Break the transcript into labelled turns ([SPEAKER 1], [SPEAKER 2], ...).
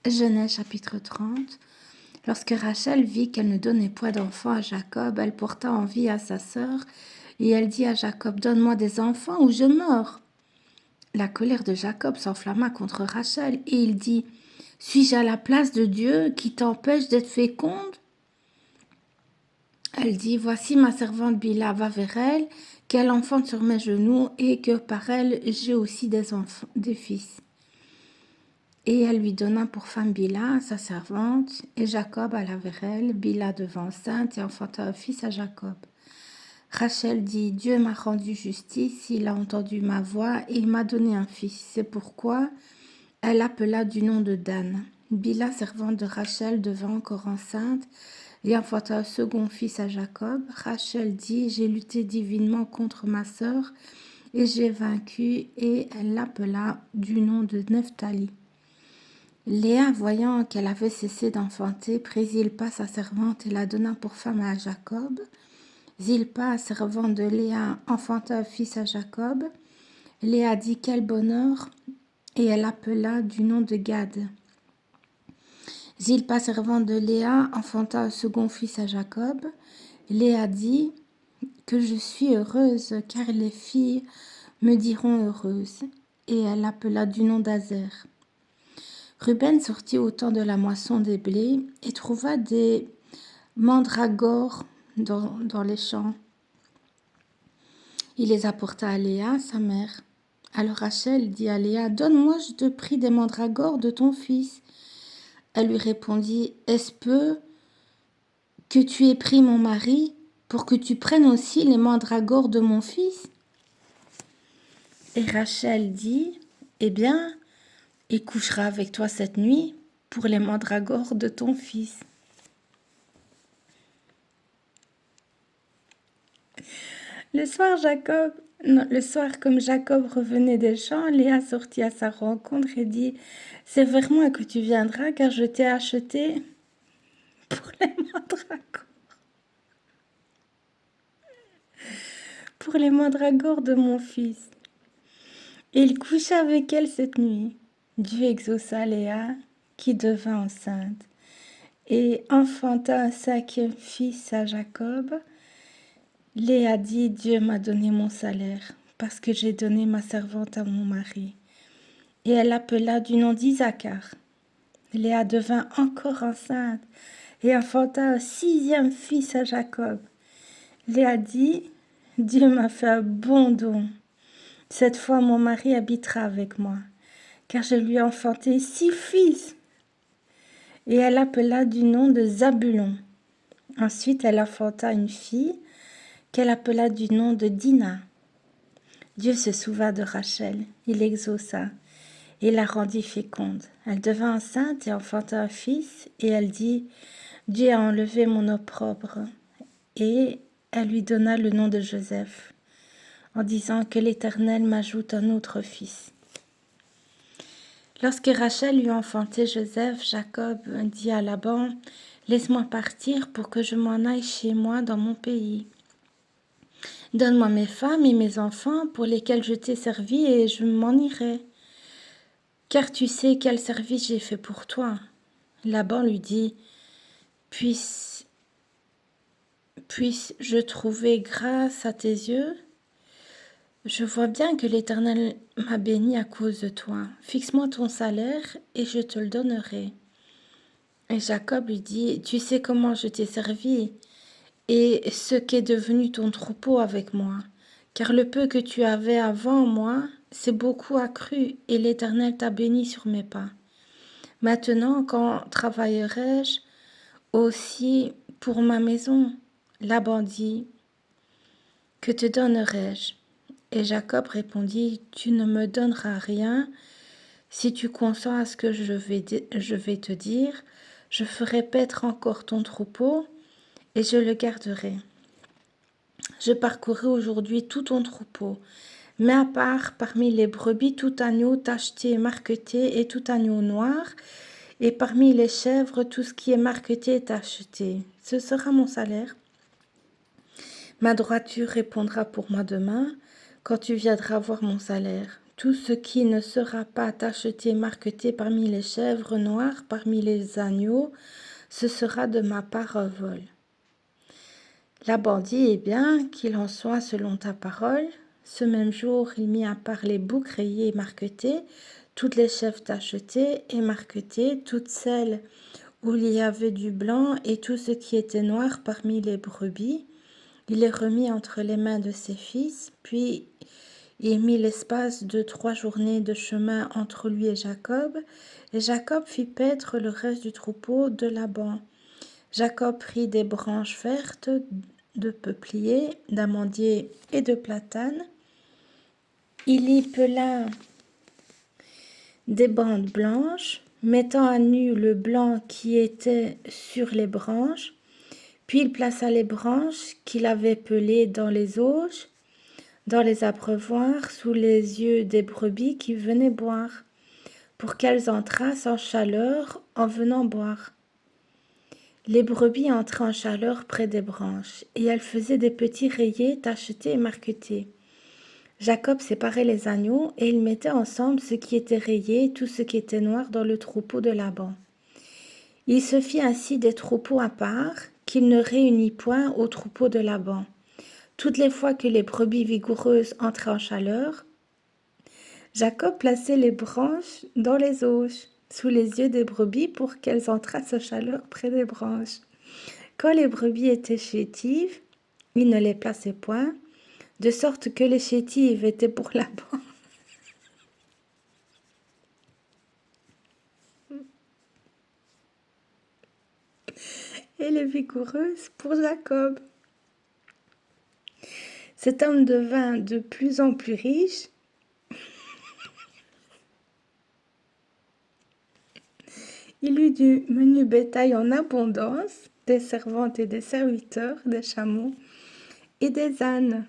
[SPEAKER 1] Genèse chapitre 30. Lorsque Rachel vit qu'elle ne donnait point d'enfant à Jacob, elle porta envie à sa sœur et elle dit à Jacob, donne-moi des enfants ou je meurs. La colère de Jacob s'enflamma contre Rachel et il dit, suis-je à la place de Dieu qui t'empêche d'être féconde? Elle dit, voici ma servante Bila va vers elle, qu'elle enfante sur mes genoux et que par elle j'ai aussi des enfants, des fils. Et elle lui donna pour femme Bila, sa servante, et Jacob alla vers elle. Bila devint enceinte et enfanta un fils à Jacob. Rachel dit, Dieu m'a rendu justice, il a entendu ma voix et il m'a donné un fils. C'est pourquoi elle appela du nom de Dan. Bila, servante de Rachel, devint encore enceinte et enfanta un second fils à Jacob. Rachel dit, j'ai lutté divinement contre ma sœur et j'ai vaincu, et elle l'appela du nom de Nephtali. Léa, voyant qu'elle avait cessé d'enfanter, prit Zilpa sa servante et la donna pour femme à Jacob. Zilpa, servante de Léa, enfanta un fils à Jacob. Léa dit, quel bonheur, et elle appela du nom de Gad. Zilpa, servante de Léa, enfanta un second fils à Jacob. Léa dit, que je suis heureuse, car les filles me diront heureuse. Et elle appela du nom d'Azer. Ruben sortit au temps de la moisson des blés et trouva des mandragores dans les champs. Il les apporta à Léa, sa mère. Alors Rachel dit à Léa, donne-moi, je te prie, des mandragores de ton fils. Elle lui répondit, est-ce peu que tu aies pris mon mari pour que tu prennes aussi les mandragores de mon fils? Et Rachel dit, eh bien, il couchera avec toi cette nuit pour les mandragores de ton fils. Le soir, comme Jacob revenait des champs, Léa sortit à sa rencontre et dit, c'est vers moi que tu viendras, car je t'ai acheté pour les mandragores de mon fils. Et il coucha avec elle cette nuit. Dieu exauça Léa, qui devint enceinte, et enfanta un cinquième fils à Jacob. Léa dit, Dieu m'a donné mon salaire, parce que j'ai donné ma servante à mon mari. Et elle l'appela du nom d'Isaacar. Léa devint encore enceinte et enfanta un sixième fils à Jacob. Léa dit, Dieu m'a fait un bon don. Cette fois mon mari habitera avec moi, car je lui ai enfanté 6 fils. Et elle appela du nom de Zabulon. Ensuite elle enfanta une fille qu'elle appela du nom de Dina. Dieu se souvint de Rachel, il l'exauça et la rendit féconde. Elle devint enceinte et enfanta un fils, et elle dit, Dieu a enlevé mon opprobre. Et elle lui donna le nom de Joseph, en disant que l'Éternel m'ajoute un autre fils. Lorsque Rachel eut enfanté Joseph, Jacob dit à Laban, laisse-moi partir pour que je m'en aille chez moi dans mon pays. Donne-moi mes femmes et mes enfants pour lesquels je t'ai servi et je m'en irai. Car tu sais quel service j'ai fait pour toi. Laban lui dit, puisse-je trouver grâce à tes yeux? Je vois bien que l'Éternel m'a béni à cause de toi. Fixe-moi ton salaire et je te le donnerai. Et Jacob lui dit, tu sais comment je t'ai servi et ce qu'est devenu ton troupeau avec moi. Car le peu que tu avais avant moi, c'est beaucoup accru et l'Éternel t'a béni sur mes pas. Maintenant, quand travaillerai-je aussi pour ma maison? Laban dit, que te donnerai-je? Et Jacob répondit, tu ne me donneras rien. Si tu consens à ce que je vais te dire, je ferai paître encore ton troupeau et je le garderai. Je parcourrai aujourd'hui tout ton troupeau, mais à part parmi les brebis tout agneau tacheté et marqueté et tout agneau noir, et parmi les chèvres tout ce qui est marqueté et tacheté. Ce sera mon salaire. Ma droiture répondra pour moi demain, quand tu viendras voir mon salaire. tout ce qui ne sera pas tacheté, marqueté parmi les chèvres noires, parmi les agneaux, ce sera de ma part un vol. Laban dit, eh bien, qu'il en soit selon ta parole. Ce même jour, il mit à part les boucs rayés et marquetés, toutes les chèvres tachetées et marquetées, toutes celles où il y avait du blanc et tout ce qui était noir parmi les brebis. Il les remit entre les mains de ses fils, puis il mit l'espace de 3 journées de chemin entre lui et Jacob fit paître le reste du troupeau de Laban. Jacob prit des branches vertes de peuplier, d'amandier et de platane. Il y pela des bandes blanches, mettant à nu le blanc qui était sur les branches. Puis il plaça les branches qu'il avait pelées dans les auges, dans les abreuvoirs, sous les yeux des brebis qui venaient boire, pour qu'elles entrassent en chaleur en venant boire. Les brebis entraient en chaleur près des branches, et elles faisaient des petits rayés tachetés et marquetés. Jacob séparait les agneaux, et il mettait ensemble ce qui était rayé et tout ce qui était noir dans le troupeau de Laban. Il se fit ainsi des troupeaux à part, qu'il ne réunit point au troupeau de Laban. Toutes les fois que les brebis vigoureuses entraient en chaleur, Jacob plaçait les branches dans les auges, sous les yeux des brebis pour qu'elles entrassent en chaleur près des branches. Quand les brebis étaient chétives, il ne les plaçait point, de sorte que les chétives étaient pour Laban et les vigoureuses pour Jacob. Cet homme devint de plus en plus riche. Il eut du menu bétail en abondance, des servantes et des serviteurs, des chameaux et des ânes.